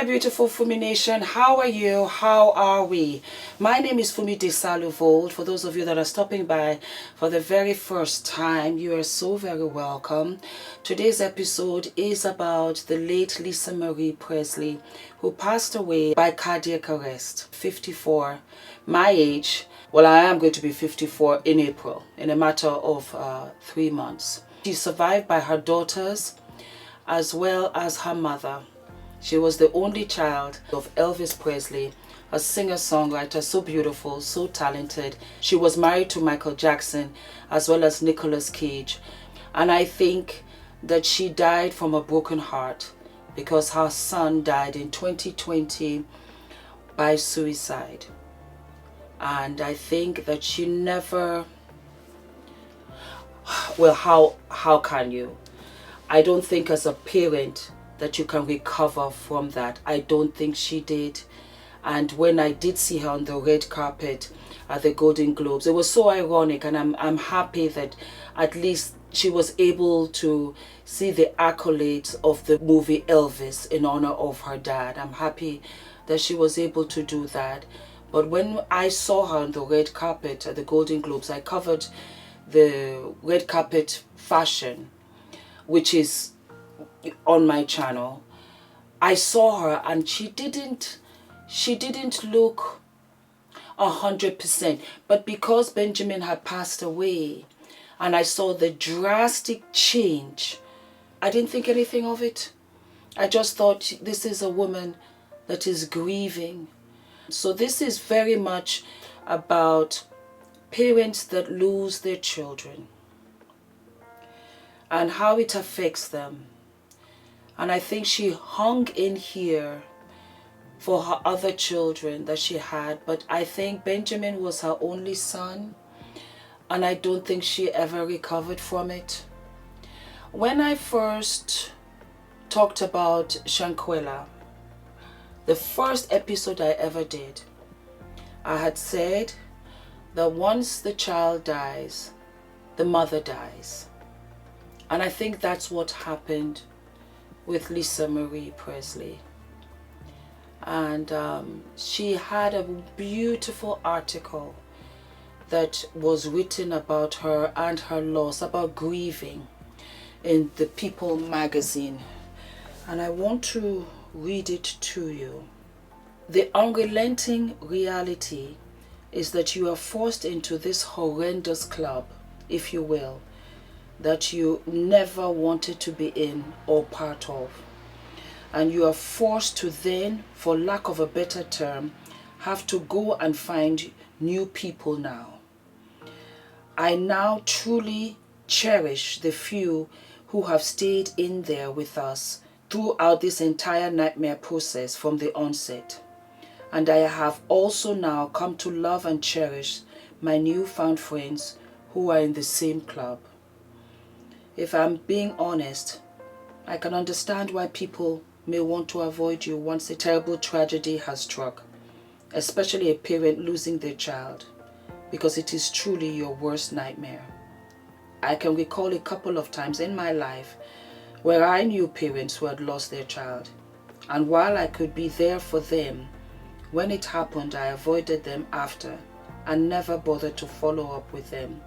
my beautiful Fumi Nation. How are you? How are we? My name is Fumidesaluvold. For those of you that are stopping by for the very first time, you are so very welcome. Today's episode is about the late Lisa Marie Presley, who passed away by cardiac arrest, 54. My age, well, I am going to be 54 in April, in a matter of 3 months. She's survived by her daughters as well as her mother. She was the only child of Elvis Presley, a singer-songwriter, so beautiful, so talented. She was married to Michael Jackson as well as Nicolas Cage. And I think that she died from a broken heart because her son died in 2020 by suicide. And I think that she never, well, how can you? I don't think as a parent that you can recover from that. I don't think she did. And when I did see her on the red carpet at the Golden Globes, it was so ironic, and I'm happy that at least she was able to see the accolades of the movie Elvis in honor of her dad. I'm happy that she was able to do that. But when I saw her on the red carpet at the Golden Globes, I covered the red carpet fashion, which is on my channel. I saw her and she didn't look 100%, but because Benjamin had passed away and I saw the drastic change, I didn't think anything of it. I just thought, this is a woman that is grieving. So this is very much about parents that lose their children and how it affects them. And I think she hung in here for her other children that she had. But I think Benjamin was her only son. And I don't think she ever recovered from it. When I first talked about Shankwela, the first episode I ever did, I had said that once the child dies, the mother dies. And I think that's what happened with Lisa Marie Presley. And she had a beautiful article that was written about her and her loss, about grieving, in the People magazine. And I want to read it to you. The unrelenting reality is that you are forced into this horrendous club, if you will, that you never wanted to be in or part of. And you are forced to then, for lack of a better term, have to go and find new people now. I now truly cherish the few who have stayed in there with us throughout this entire nightmare process from the onset. And I have also now come to love and cherish my newfound friends who are in the same club. If I'm being honest, I can understand why people may want to avoid you once a terrible tragedy has struck, especially a parent losing their child, because it is truly your worst nightmare. I can recall a couple of times in my life where I knew parents who had lost their child, and while I could be there for them, when it happened, I avoided them after and never bothered to follow up with them,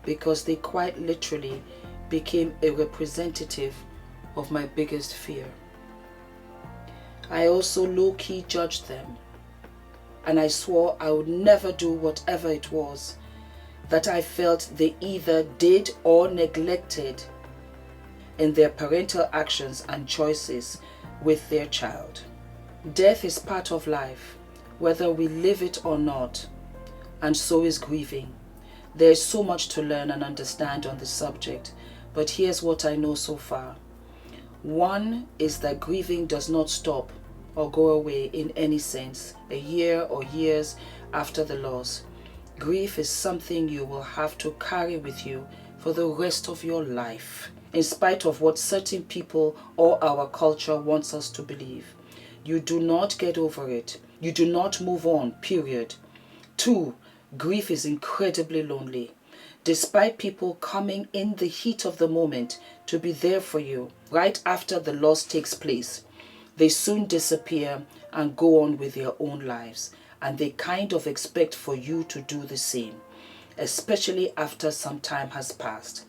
because they quite literally became a representative of my biggest fear. I also low-key judged them, and I swore I would never do whatever it was that I felt they either did or neglected in their parental actions and choices with their child. Death is part of life, whether we live it or not, and so is grieving. There is so much to learn and understand on the subject, but here's what I know so far. One is that grieving does not stop or go away in any sense a year or years after the loss. Grief is something you will have to carry with you for the rest of your life, in spite of what certain people or our culture wants us to believe. You do not get over it. You do not move on, period. 2, grief is incredibly lonely. Despite people coming in the heat of the moment to be there for you right after the loss takes place, they soon disappear and go on with their own lives, and they kind of expect for you to do the same, especially after some time has passed.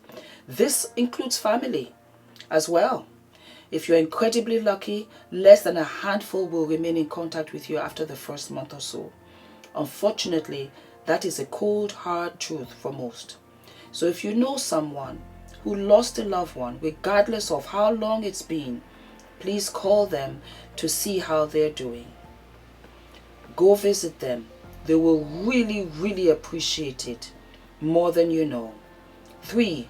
This includes family as well. If you're incredibly lucky, less than a handful will remain in contact with you after the first month or so. Unfortunately, that is a cold, hard truth for most. So if you know someone who lost a loved one, regardless of how long it's been, please call them to see how they're doing. Go visit them. They will really, really appreciate it more than you know. 3,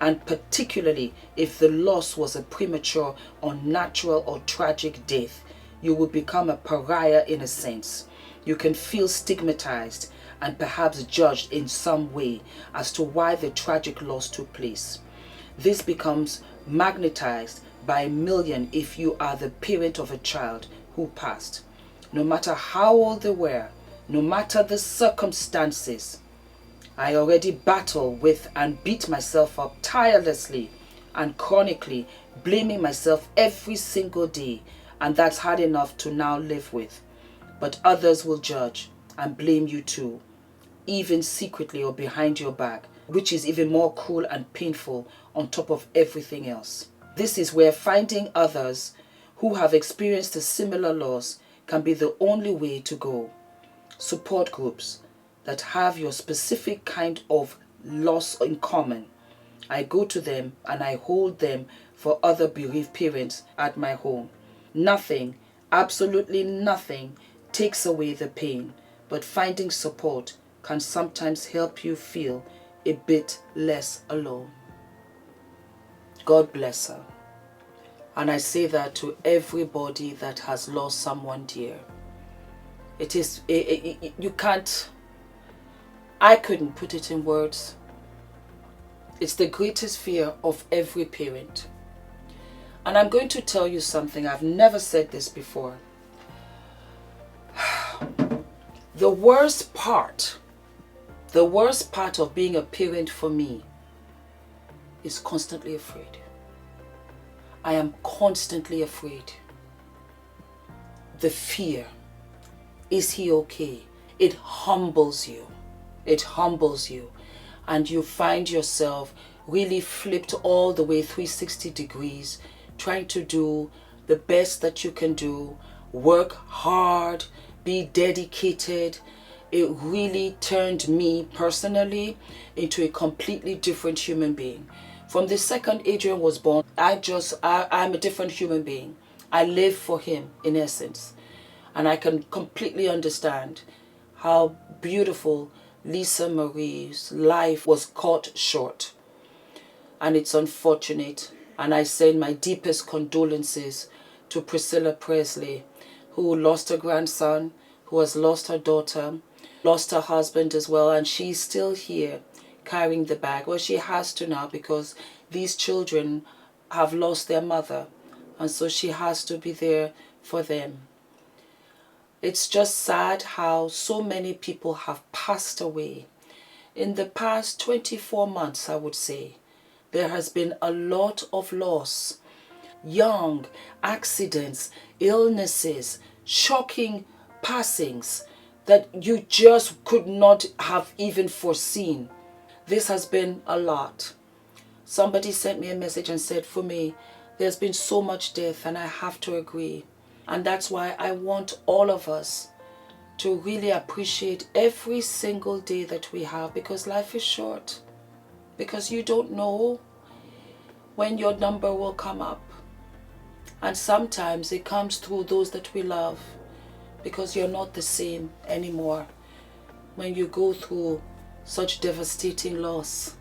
and particularly if the loss was a premature, unnatural, or tragic death, you will become a pariah in a sense. You can feel stigmatized and perhaps judged in some way as to why the tragic loss took place. This becomes magnetized by a million if you are the parent of a child who passed. No matter how old they were, no matter the circumstances, I already battle with and beat myself up tirelessly and chronically, blaming myself every single day, and that's hard enough to now live with. But others will judge and blame you too, even secretly or behind your back, which is even more cruel and painful on top of everything else. This is where finding others who have experienced a similar loss can be the only way to go. Support groups that have your specific kind of loss in common. I go to them and I hold them for other bereaved parents at my home. Nothing, absolutely nothing, takes away the pain, but finding support can sometimes help you feel a bit less alone. God bless her. And I say that to everybody that has lost someone dear. It is, you can't, I couldn't put it in words. It's the greatest fear of every parent. And I'm going to tell you something. I've never said this before. The worst part of being a parent for me is constantly afraid. I am constantly afraid. The fear. Is he okay? It humbles you. It humbles you. And you find yourself really flipped all the way 360 degrees, trying to do the best that you can do, work hard, be dedicated. It really turned me personally into a completely different human being. From the second Adrian was born, I'm a different human being. I live for him in essence. And I can completely understand how beautiful Lisa Marie's life was cut short. And it's unfortunate. And I send my deepest condolences to Priscilla Presley, who lost her grandson, who has lost her daughter, lost her husband as well, and she's still here carrying the bag. Well, she has to now because these children have lost their mother, and so she has to be there for them. It's just sad how so many people have passed away. In the past 24 months, I would say, there has been a lot of loss. Young, accidents, illnesses, shocking passings that you just could not have even foreseen. This has been a lot. Somebody sent me a message and said, Fumi, there's been so much death, and I have to agree. And that's why I want all of us to really appreciate every single day that we have, because life is short. Because you don't know when your number will come up. And sometimes it comes through those that we love, because you're not the same anymore when you go through such devastating loss.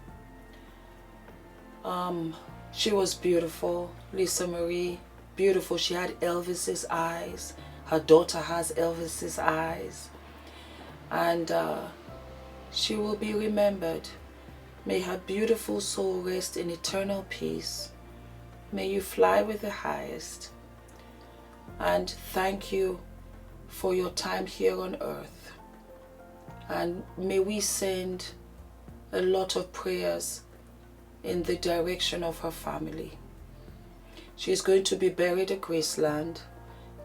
She was beautiful, Lisa Marie, beautiful. She had Elvis's eyes. Her daughter has Elvis's eyes. And she will be remembered. May her beautiful soul rest in eternal peace. May you fly with the highest. And thank you for your time here on earth. And may we send a lot of prayers in the direction of her family. She's going to be buried at Graceland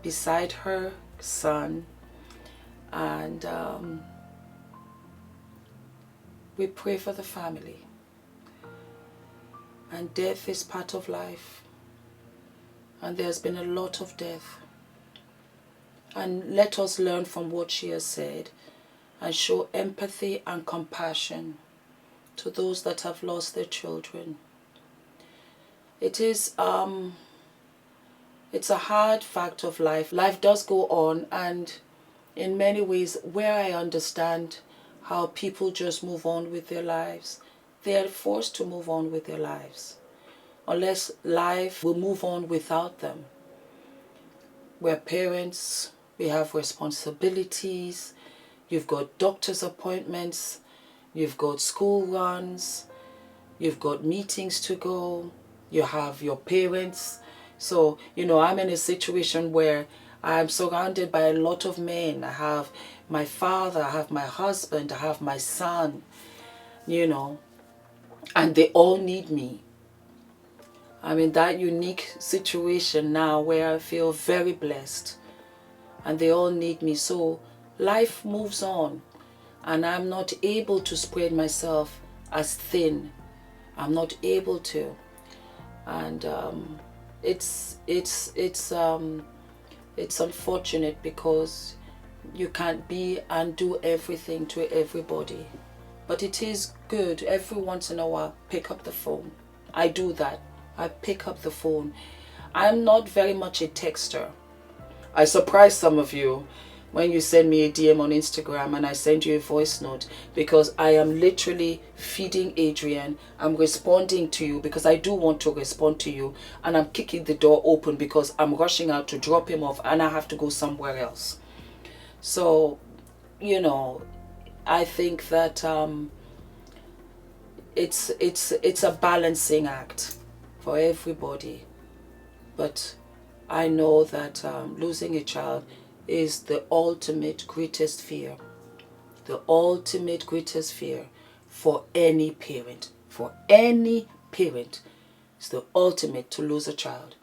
beside her son, and we pray for the family. And death is part of life, and there's been a lot of death. And let us learn from what she has said and show empathy and compassion to those that have lost their children. It's a hard fact of life. Life does go on, and in many ways, where I understand how people just move on with their lives, they are forced to move on with their lives, unless life will move on without them. We're parents, we have responsibilities, you've got doctor's appointments, you've got school runs, you've got meetings to go, you have your parents. So, you know, I'm in a situation where I'm surrounded by a lot of men. I have my father, I have my husband, I have my son, you know, and they all need me. I'm in that unique situation now where I feel very blessed, and they all need me. So life moves on, and I'm not able to spread myself as thin. I'm not able to. And it's unfortunate because you can't be and do everything to everybody. But it is good every once in a while, pick up the phone. I do that. I pick up the phone. I'm not very much a texter. I surprise some of you when you send me a DM on Instagram and I send you a voice note, because I am literally feeding Adrian. I'm responding to you because I do want to respond to you, and I'm kicking the door open because I'm rushing out to drop him off and I have to go somewhere else. So, you know, I think that it's a balancing act for everybody. But I know that losing a child is the ultimate greatest fear. The ultimate greatest fear for any parent. For any parent, it's the ultimate to lose a child.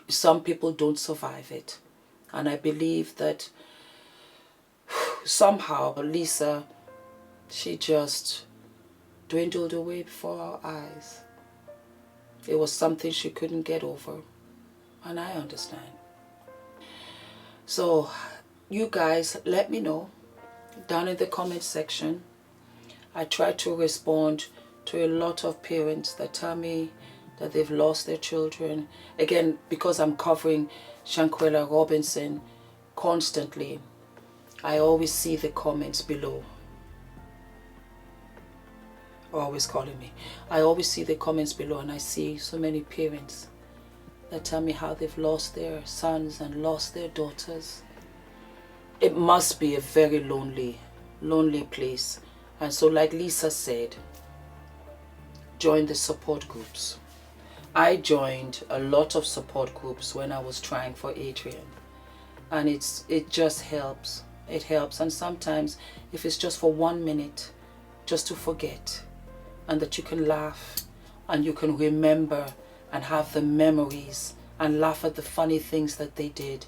Some people don't survive it. And I believe that somehow Lisa, she just dwindled away before our eyes. It was something she couldn't get over. And I understand. So you guys, let me know down in the comment section. I try to respond to a lot of parents that tell me that they've lost their children. Again, because I'm covering Shanquella Robinson constantly, I always see the comments below. Always calling me. I always see the comments below, and I see so many parents that tell me how they've lost their sons and lost their daughters. It must be a very lonely place. And so, like Lisa said, join the support groups. I joined a lot of support groups when I was trying for Adrian, and it just helps. It helps. And sometimes if it's just for 1 minute, just to forget, and that you can laugh and you can remember and have the memories and laugh at the funny things that they did.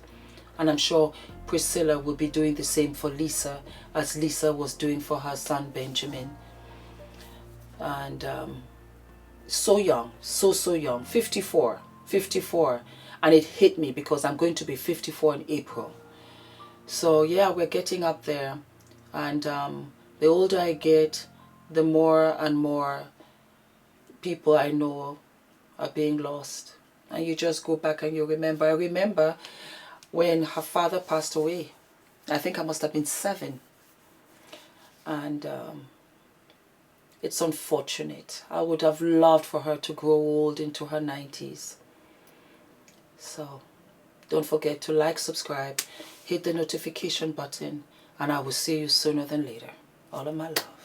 And I'm sure Priscilla will be doing the same for Lisa, as Lisa was doing for her son Benjamin. And so young, so young, 54, and it hit me because I'm going to be 54 in April. So yeah, we're getting up there, and the older I get, the more and more people I know are being lost. And you just go back and you remember. I remember when her father passed away. I think I must have been 7. And it's unfortunate. I would have loved for her to grow old into her 90s. So don't forget to like, subscribe, hit the notification button, and I will see you sooner than later. All of my love.